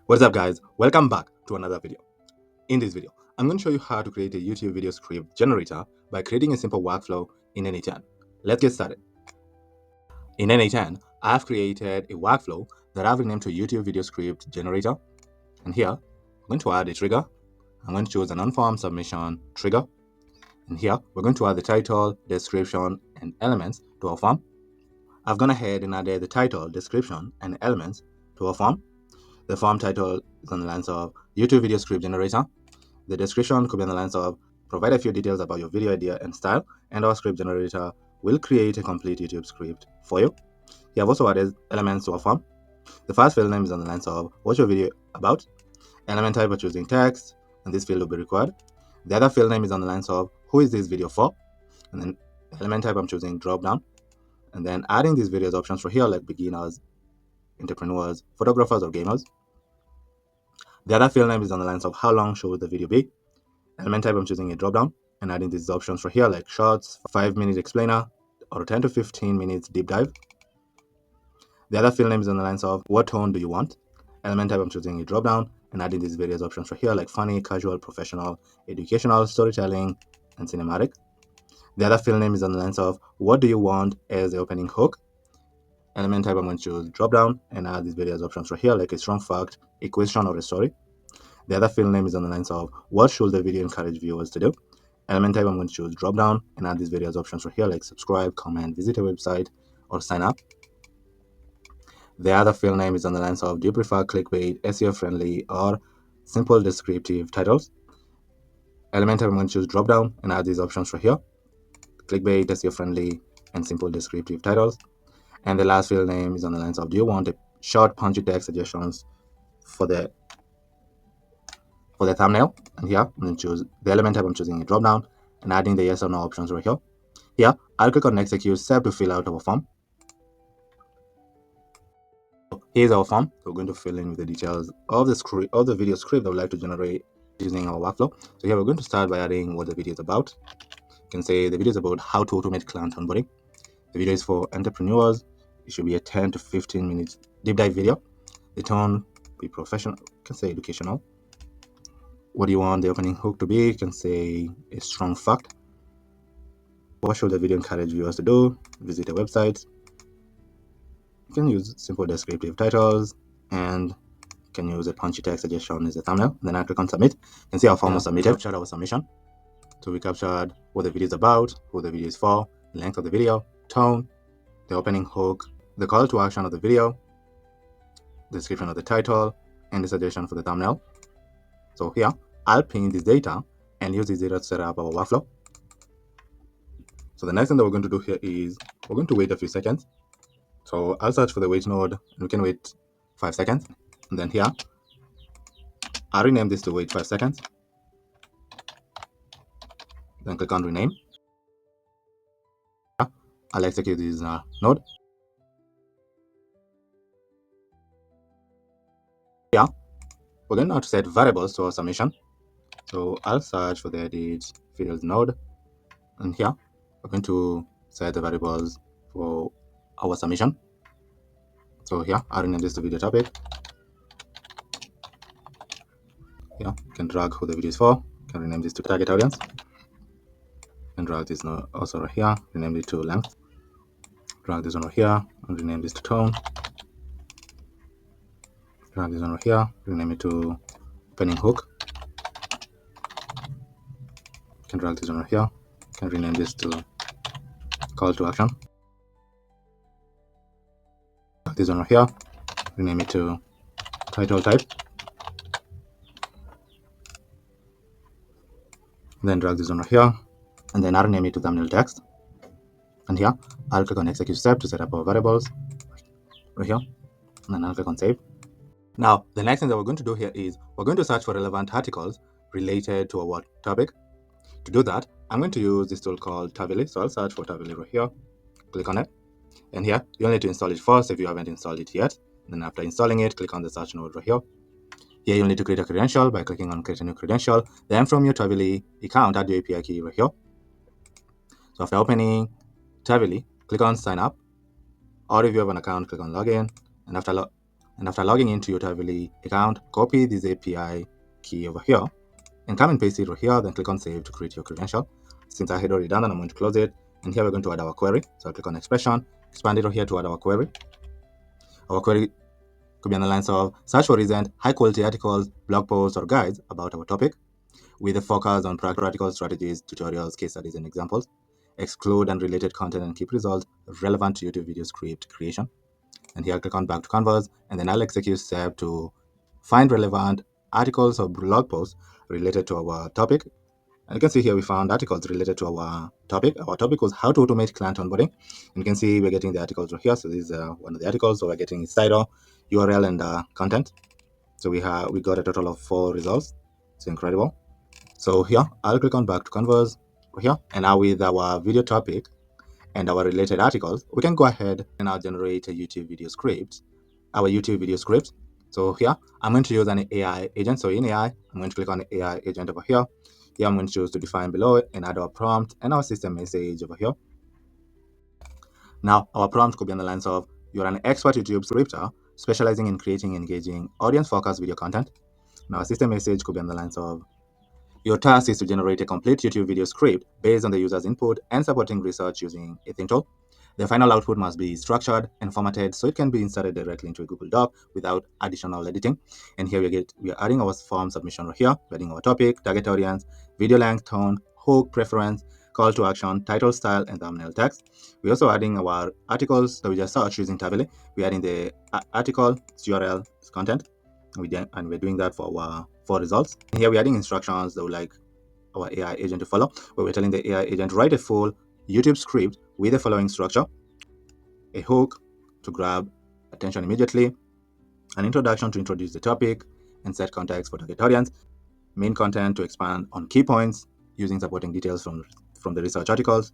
What's up guys, welcome back to another video. In this video, I'm going to show you how to create a YouTube video script generator by creating a simple workflow in N8N. Let's get started. In N8N, I've created a workflow that I've renamed to YouTube video script generator. And here, I'm going to add a trigger. I'm going to choose an on-form submission trigger. And here, we're going to add the title, description, and elements to our form. I've gone ahead and added the title, description, and elements to our form. The form title is on the lines of YouTube video script generator. The description could be on the lines of provide a few details about your video idea and style, and our script generator will create a complete YouTube script for you. You have also added elements to our form. The first field name is on the lines of what's your video about. Element type, we're choosing text, and this field will be required. The other field name is on the lines of who is this video for, and then element type, I'm choosing drop down, and then adding these videos options for here like beginners, entrepreneurs, photographers, or gamers. The other field name is on the lines of how long should the video be. Element type, I'm choosing a drop down and adding these options for here like shorts, 5-minute explainer, or 10 to 15 minutes deep dive. The other field name is on the lines of what tone do you want. Element type, I'm choosing a drop down and adding these various options for here like funny, casual, professional, educational, storytelling, and cinematic. The other field name is on the lines of what do you want as the opening hook. Element type, I'm going to choose drop down and add these various options for here like a strong fact, a question, or a story. The other field name is on the lines of what should the video encourage viewers to do. Element type, I'm going to choose drop down and add these various options for here like subscribe, comment, visit a website, or sign up. The other field name is on the lines of do you prefer clickbait, SEO friendly, or simple descriptive titles. Element type, I'm going to choose drop down and add these options for here: clickbait, SEO friendly, and simple descriptive titles. And the last field name is on the lines of do you want a short punchy text suggestions for the thumbnail. And here I'm going to choose the element type, I'm choosing a drop down and adding the yes or no options right here. Here I'll click on execute step to fill out our form. Here's our form. We're going to fill in with the details of the video script that we'd like to generate using our workflow. So here we're going to start by adding what the video is about. You can say the video is about how to automate client onboarding. The video is for entrepreneurs. It should be a 10 to 15 minutes deep dive video. The tone be professional. You can say educational. What do you want the opening hook to be? You can say a strong fact. What should the video encourage viewers to do? Visit a website. You can use simple descriptive titles, and you can use a punchy text suggestion as a thumbnail. Then I click on submit. You can see our form was submitted. We captured our submission. So we captured what the video is about, who the video is for, the length of the video, tone, the opening hook, the call to action of the video, the description of the title, and the suggestion for the thumbnail. So here, I'll pin this data and use this data to set up our workflow. So the next thing that we're going to do here is we're going to wait a few seconds. So I'll search for the wait node, and we can wait 5 seconds. And then here, I'll rename this to wait 5 seconds. Then click on rename. I'll execute this node. Here, we're going now to set variables to our submission. So I'll search for the edit fields node. And here, we're going to set the variables for our submission. So here, I'll rename this to video topic. Here, you can drag who the video is for. You can rename this to target audience. And drag this node also right here, rename it to length. Drag this one over here and rename this to tone. Drag this one over here, rename it to opening hook. You can drag this one over here, you can rename this to call to action. Drag this one over here, rename it to title type. Then drag this one over here, and then I'll rename it to thumbnail text. And here, I'll click on execute step to set up our variables right here, and then I'll click on save. Now, the next thing that we're going to do here is we're going to search for relevant articles related to our topic. To do that, I'm going to use this tool called Tavily. So I'll search for Tavily right here, click on it, and here you'll need to install it first if you haven't installed it yet. And then after installing it, click on the search node right here. Here you'll need to create a credential by clicking on create a new credential. Then from your Tavily account, add your API key right here. So after opening Tavily, click on sign up, or if you have an account, click on login. And after And after logging into your Tavily account, copy this API key over here and come and paste it over here, then click on save to create your credential. Since I had already done that, I'm going to close it. And here we're going to add our query. So I'll click on expression, expand it over here to add our query. Our query could be on the lines of search for recent high quality articles, blog posts, or guides about our topic, with a focus on practical strategies, tutorials, case studies, and examples. Exclude unrelated content and keep results relevant to YouTube video script creation. And here I'll click on back to Canvas, and then I'll execute step to find relevant articles or blog posts related to our topic. And you can see here we found articles related to our topic. Our topic was how to automate client onboarding. And you can see we're getting the articles right here. So this is one of the articles. So we're getting its title, URL, and content. So we got a total of 4 results. It's incredible. So here I'll click on back to Canvas here, and now with our video topic and our related articles, we can go ahead and now generate a YouTube video script, our YouTube video script. So here I'm going to use an AI agent. So in AI, I'm going to click on the AI agent over here. Here I'm going to choose to define below and add our prompt and our system message over here. Now our prompt could be on the lines of, you're an expert YouTube scripter specializing in creating engaging audience-focused video content. Now our system message could be on the lines of, your task is to generate a complete YouTube video script based on the user's input and supporting research using a think tool. The final output must be structured and formatted so it can be inserted directly into a Google Doc without additional editing. And here we are adding our form submission right here. We're adding our topic, target audience, video length, tone, hook, preference, call to action, title style, and thumbnail text. We're also adding our articles that we just searched using Tavily. We're adding the article, its URL, its content, and we're doing that for our 4 results. And here we're adding instructions that we like our AI agent to follow, where we're telling the AI agent write a full YouTube script with the following structure: a hook to grab attention immediately, an introduction to introduce the topic and set context for target audience, main content to expand on key points using supporting details from the research articles,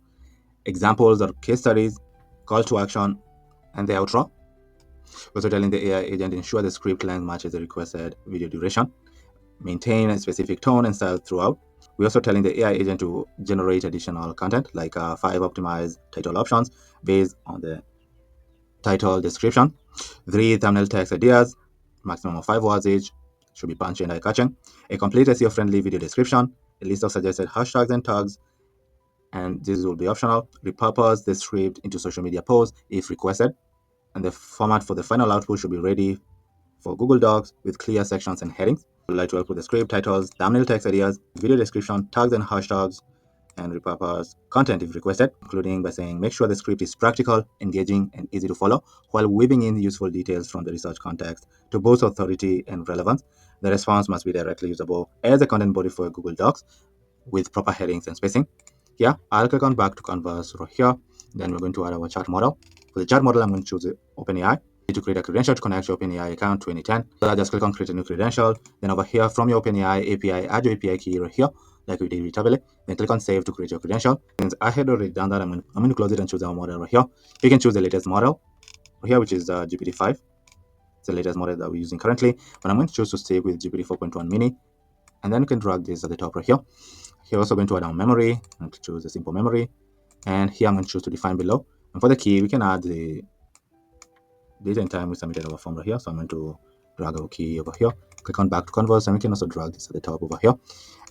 examples or case studies, call to action, and the outro. We're also telling the AI agent ensure the script length matches the requested video duration, maintain a specific tone and style throughout. We're also telling the AI agent to generate additional content like 5 optimized title options based on the title description, 3 thumbnail text ideas, maximum of 5 words each, should be punchy and eye-catching, a complete SEO-friendly video description, a list of suggested hashtags and tags, and this will be optional. Repurpose the script into social media posts if requested, and the format for the final output should be ready for Google Docs with clear sections and headings. We'd like to output the script, titles, thumbnail text ideas, video description, tags and hashtags, and repurpose content if requested, including by saying make sure the script is practical, engaging, and easy to follow, while weaving in useful details from the research context to boost authority and relevance. The response must be directly usable as a content body for Google Docs with proper headings and spacing. Here, I'll click on back to Canvas right here. Then we're going to add our chat model. For the chat model, I'm going to choose OpenAI. To create a credential to connect your OpenAI account to any tenant. So I just click on create a new credential. Then over here from your OpenAI API, add your API key right here, like we did with Tavily. Then click on save to create your credential. Since I had already done that, I'm going to close it and choose our model right here. You can choose the latest model right here, which is GPT-5. It's the latest model that we're using currently. But I'm going to choose to stick with GPT 4.1 mini. And then you can drag this at the top right here. Here also going to add our memory. I'm going to choose a simple memory. And here I'm going to choose to define below. And for the key, we can add the date and time we submitted our form right here. So I'm going to drag our key over here, click on back to Canvas, and we can also drag this at the top over here.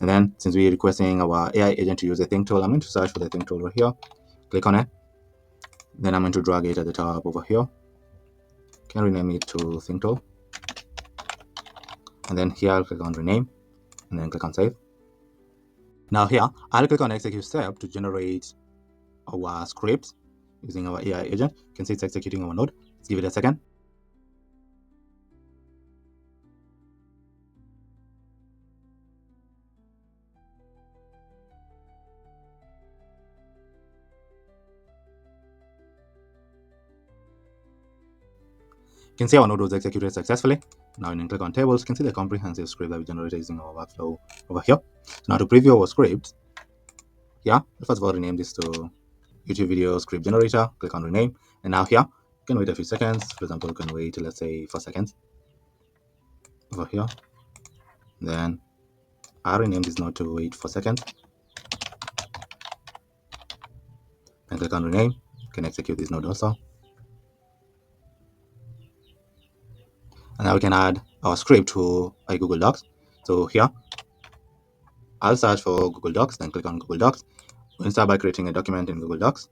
And then since we're requesting our AI agent to use a think tool, I'm going to search for the think tool right here, click on it. Then I'm going to drag it at the top over here. Can rename it to think tool. And then here I'll click on rename and then click on save. Now here I'll click on execute step to generate our script using our AI agent. You can see it's executing our node. Let's give it a second. You can see our node was executed successfully. Now when you click on tables, you can see the comprehensive script that we generated using our workflow over here. So now to preview our script, first of all rename this to YouTube video script generator, click on rename, and now here you can wait a few seconds. For example, you can wait, let's say 4 seconds over here. Then I'll rename this node to wait 4 seconds. And click on rename. You can execute this node also. Now we can add our script to a Google Docs. So here, I'll search for Google Docs, then click on Google Docs. We'll start by creating a document in Google Docs.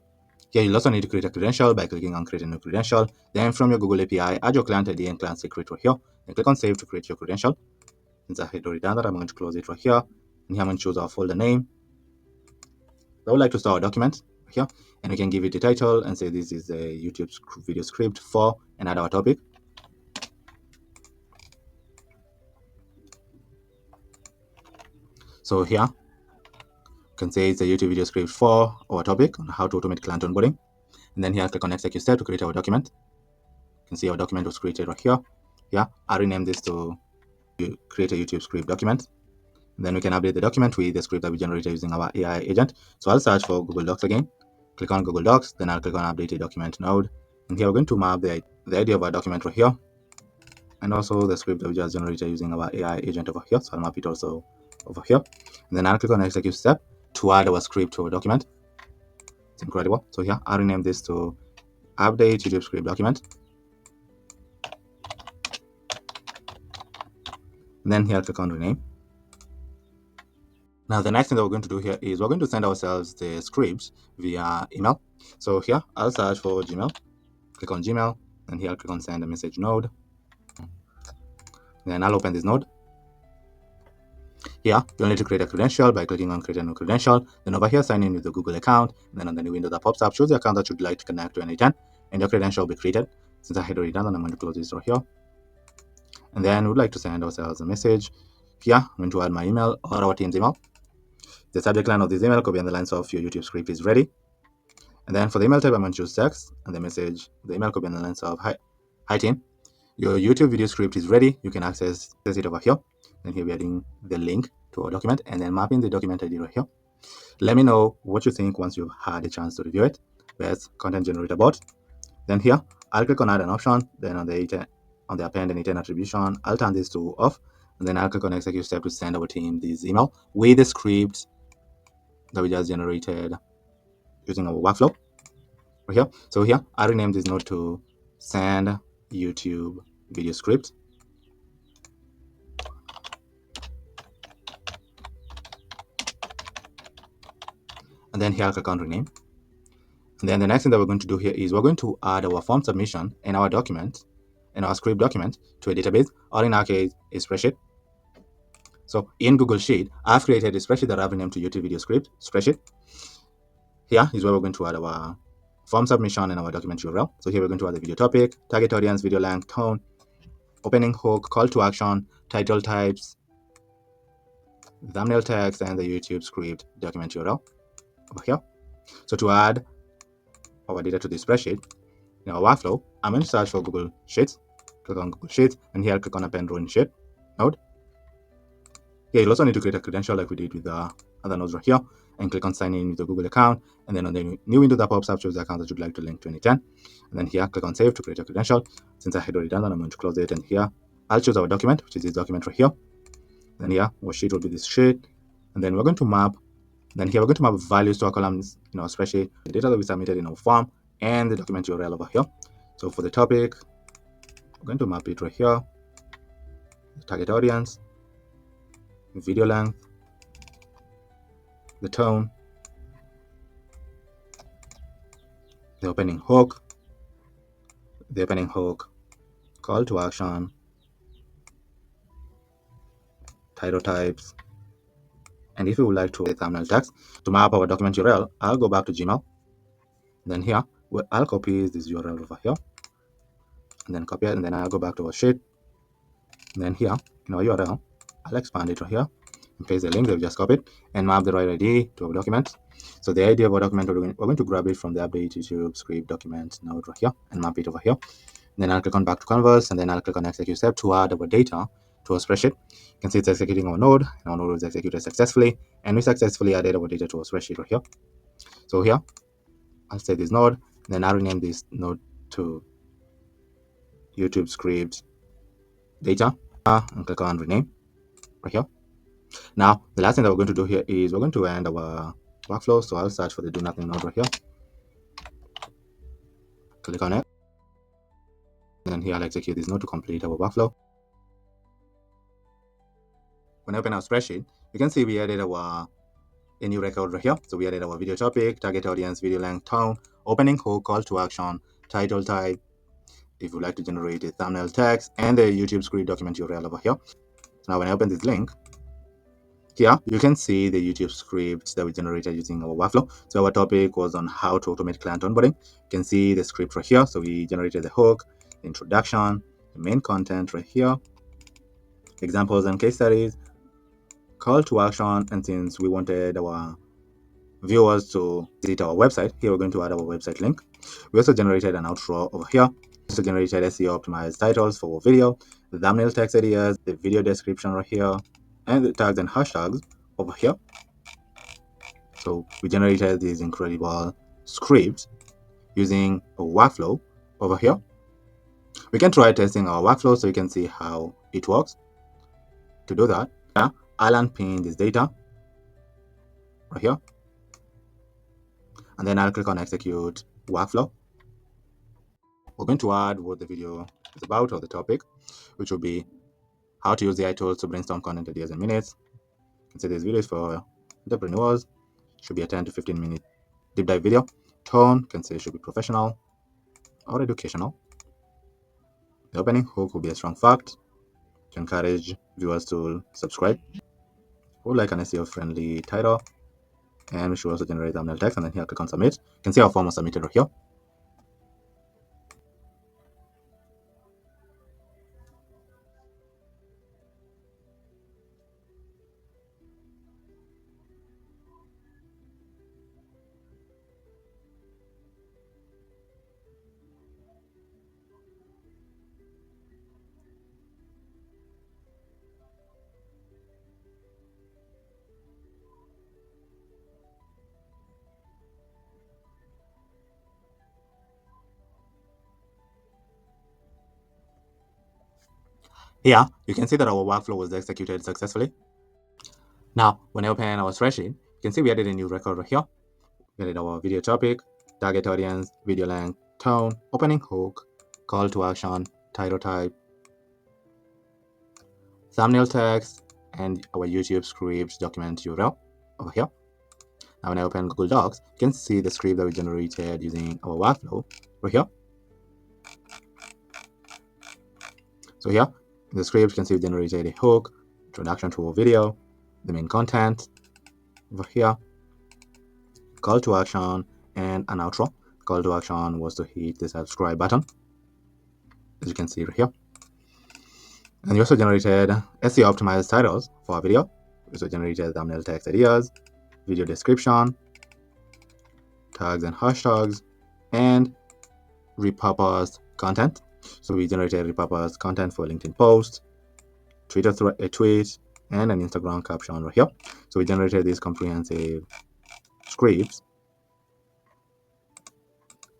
Here, you'll also need to create a credential by clicking on Create a New Credential. Then from your Google API, add your client ID and client secret right here. Then click on Save to create your credential. Since I had already done that, I'm going to close it right here. And here I'm going to choose our folder name. I would like to store our document right here. And we can give it a title and say this is a YouTube video script for, and add our topic. So here, you can say it's a YouTube video script for our topic on how to automate client onboarding. And then here, click on Execute Step to create our document. You can see our document was created right here. Yeah, I renamed this to create a YouTube script document. And then we can update the document with the script that we generated using our AI agent. So I'll search for Google Docs again. Click on Google Docs, then I'll click on Update a Document node. And here we're going to map the ID of our document right here. And also the script that we just generated using our AI agent over here. So I'll map it also over here. And then I'll click on Execute Step to add our script to our document. It's incredible. So here, I'll rename this to Update YouTube Script Document. And then here, click on Rename. Now, the next thing that we're going to do here is we're going to send ourselves the scripts via email. So here, I'll search for Gmail, click on Gmail, and here I'll click on Send a Message node. Then I'll open this node. Here, you'll need to create a credential by clicking on Create a New Credential. Then over here, sign in with the Google account. And then on the new window that pops up, choose the account that you'd like to connect to N8N, and your credential will be created. Since I had already done that, I'm going to close this right here. And then we'd like to send ourselves a message. Here, I'm going to add my email or our team's email. The subject line of this email could be on the lines of your YouTube script is ready. And then for the email type, I'm going to choose text, and the message, the email could be on the lines of hi team, your YouTube video script is ready. You can access it over here. And here we're adding the link to our document and then mapping the document ID right here. Let me know what you think once you've had a chance to review it. There's content generator bot. Then here, I'll click on add an option. Then on the append and N8N attribution, I'll turn this to off. And then I'll click on execute step to send our team this email with the script that we just generated using our workflow right here. So here, I renamed this node to send YouTube video script. And then here I'll click on rename. And then the next thing that we're going to do here is we're going to add our form submission in our document, in our script document, to a database, or in our case, a spreadsheet. So in Google Sheet, I've created a spreadsheet that I've renamed to YouTube video script spreadsheet. Here is where we're going to add our form submission and our document URL. So here we're going to add the video topic, target audience, video length, tone, opening hook, call to action, title types, thumbnail text, and the YouTube script document URL over here. So to add our data to the spreadsheet, in our workflow, I'm going to search for Google Sheets, click on Google Sheets, and here click on Append Row in Sheet node. Here you'll also need to create a credential like we did with the other nodes right here, and click on Sign in with the Google account, and then on the new window that pops up, choose the account that you'd like to link to N8N, and then here click on Save to create a credential. Since I had already done that, I'm going to close it, and here I'll choose our document, which is this document right here. Then here our sheet will be this sheet, and then we're going to map. Then here we're going to map values to our columns in our spreadsheet, the data that we submitted in our form, and the document URL over here. So for the topic, we're going to map it right here, the target audience, video length, the tone, the opening hook, call to action, title types, and if you would like to thumbnail text. To map our document URL, I'll go back to Gmail. Then here, I'll copy this URL over here, and then copy it, and then I'll go back to our sheet. And then here, in our URL, I'll expand it right here, and paste the link that we just copied, and map the right ID to our document. So the ID of our document, we're going to grab it from the Update YouTube Script document node right here, and map it over here. And then I'll click on Back to Canvas, and then I'll click on Execute Step to add our data to our spreadsheet. You can see it's executing our node, and our node was executed successfully, and we successfully added our data to our spreadsheet right here. So here, I'll save this node, then I'll rename this node to YouTube Script Data, and click on Rename right here. Now, the last thing that we're going to do here is we're going to end our workflow. So I'll search for the Do Nothing node right here. Click on it. And then here I'll execute this node to complete our workflow. when I open our spreadsheet, you can see we added a new record right here. So we added our video topic, target audience, video length, tone, opening hook, call to action, title type, if you'd like to generate a thumbnail text, and the YouTube script document URL over here. So now when I open this link, here you can see the YouTube scripts that we generated using our workflow. So our topic was on how to automate client onboarding. You can see the script right here. So we generated the hook, the introduction, the main content right here, examples and case studies, call to action, and since we wanted our viewers to visit our website, here we're going to add our website link. We also generated an outro over here. We also generated SEO optimized titles for video, the thumbnail text ideas, the video description right here, and the tags and hashtags over here. So we generated these incredible scripts using a workflow over here. We can try testing our workflow so you can see how it works. To do that, I'll unpin this data right here, and then I'll click on execute workflow. We're going to add what the video is about, or the topic, which will be how to use the AI tools to brainstorm content ideas in minutes. You can see this video is for entrepreneurs. Should be a 10 to 15 minute deep dive video. Tone, can say should be professional or educational. The opening hook will be a strong fact to encourage viewers to subscribe. We would like an SEO friendly title, and we should also generate thumbnail text, and then here click on submit. You can see our form was submitted right here. Here, you can see that our workflow was executed successfully. Now, when I open our spreadsheet, you can see we added a new record right here. We added our video topic, target audience, video length, tone, opening hook, call to action, title type, thumbnail text, and our YouTube script document URL over here. Now, when I open Google Docs, you can see the script that we generated using our workflow right here. So here, in the script, you can see we generated a hook, introduction to our video, the main content over here, call to action, and an outro. Call to action was to hit the subscribe button, as you can see right here. And we also generated SEO optimized titles for our video. We also generated thumbnail text ideas, video description, tags and hashtags, and repurposed content. So we generated repurposed content for a LinkedIn post, a tweet, and an Instagram caption right here. So we generated these comprehensive scripts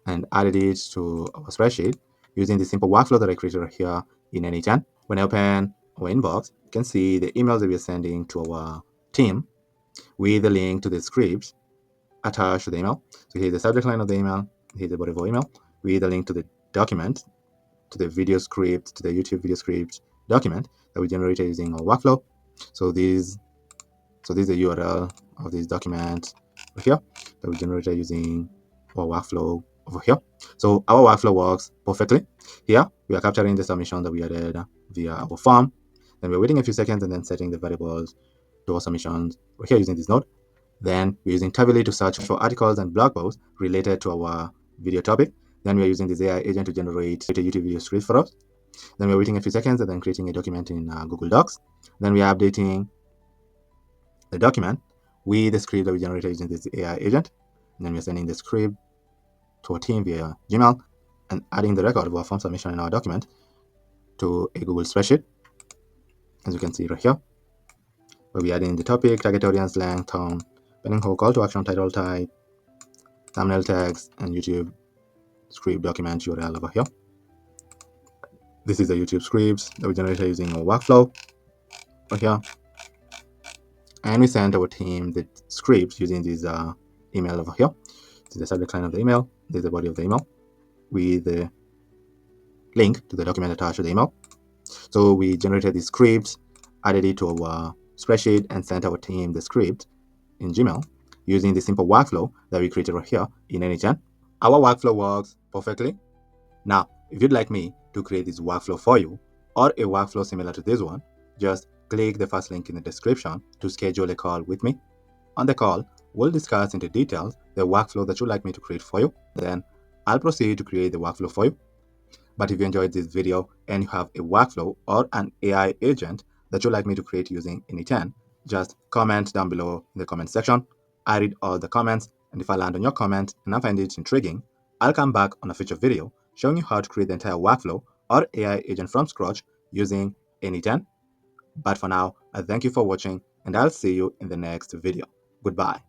and added it to our spreadsheet using the simple workflow that I created right here in N8N. When I open our inbox, you can see the emails that we are sending to our team with the link to the scripts attached to the email. So here's the subject line of the email, here's the body of our email, with the link to the document, to the video script, to the YouTube video script document that we generated using our workflow. So this is the URL of this document right here that we generated using our workflow over here. So our workflow works perfectly. Here we are capturing the submission that we added via our form. Then we're waiting a few seconds and then setting the variables to our submissions. We're here using this node. Then we're using Tabuli to search for articles and blog posts related to our video topic. Then we're using this AI agent to generate a YouTube video script for us. Then we're waiting a few seconds and then creating a document in Google Docs. Then we are updating the document with the script that we generated using this AI agent. And then we're sending the script to our team via Gmail and adding the record of our form submission in our document to a Google spreadsheet, as you can see right here, where we add in the topic, target audience, length, tone, opening hook, call to action, title type, thumbnail text, and YouTube script document URL over here. This is the YouTube scripts that we generated using our workflow over here. And we sent our team the scripts using this email over here. This is the subject line of the email. This is the body of the email with the link to the document attached to the email. So we generated the scripts, added it to our spreadsheet and sent our team the script in Gmail using the simple workflow that we created right here in Anychan. Our workflow works perfectly. Now, if you'd like me to create this workflow for you or a workflow similar to this one, just click the first link in the description to schedule a call with me. On the call, we'll discuss into details the workflow that you'd like me to create for you. Then I'll proceed to create the workflow for you. But if you enjoyed this video and you have a workflow or an AI agent that you'd like me to create using Anychan, just comment down below in the comment section. I read all the comments, and if I land on your comment and I find it intriguing, I'll come back on a future video showing you how to create the entire workflow or AI agent from scratch using Anychan. But for now, I thank you for watching, and I'll see you in the next video. Goodbye.